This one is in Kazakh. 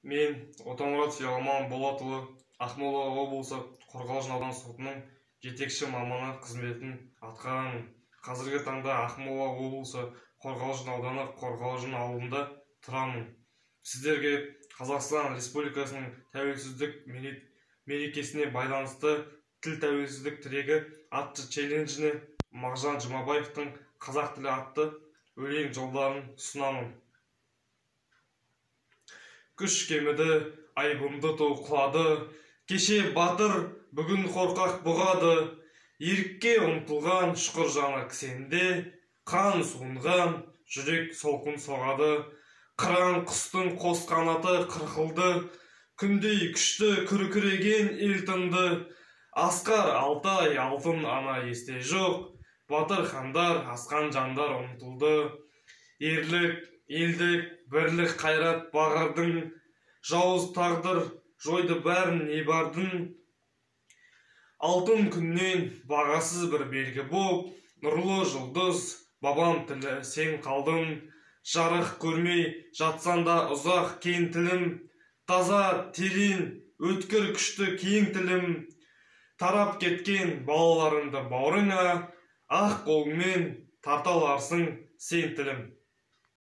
Мен Отанмұрат Еламан Болатұлы Ақмола облысы Қорғалжын ауданы сотының жетекші маманы қызметін атқарамын. Қазіргі таңда Ақмола облысы Қорғалжын ауданы Қорғалжын ауылында тұрамын. Сіздерге Қазақстан Республикасының тәуелсіздік мерекесіне байланысты тіл тәуелсіздік тірегі атты челленджіне Мағжан Жұмабаевтың қазақ тілі атты өлең жолдарын ұсынамын. Күш кеміді, айбынды толқылады, кеше батыр, бүгін қорқақ бұғады. Ерікке ұмтылған шұқыр жаны кісенде, қан суынған жүрек солқын соғады. Қыран құстың қос қанаты қырқылды, күндей күшті күркіреген ел тынды. Асқар Алтай алтын ана есте жоқ, батыр хандар асқан жандар ұмтылды. Ерлік, елдік, бірлік қайрат бағырдың, жауыз тағдыр жойды бәрін не бардың. Алтын күннен бағасыз бір белгі боп, нұрлы жұлдыз, бабам тілі сен қалдың. Жарық көрмей жатсан да ұзақ кең тілім, таза, терең, өткір күшті кең тілім. Тарап кеткен балаларымды бауырыңа, ақ қолыңмен тарта аларсың сен тілім.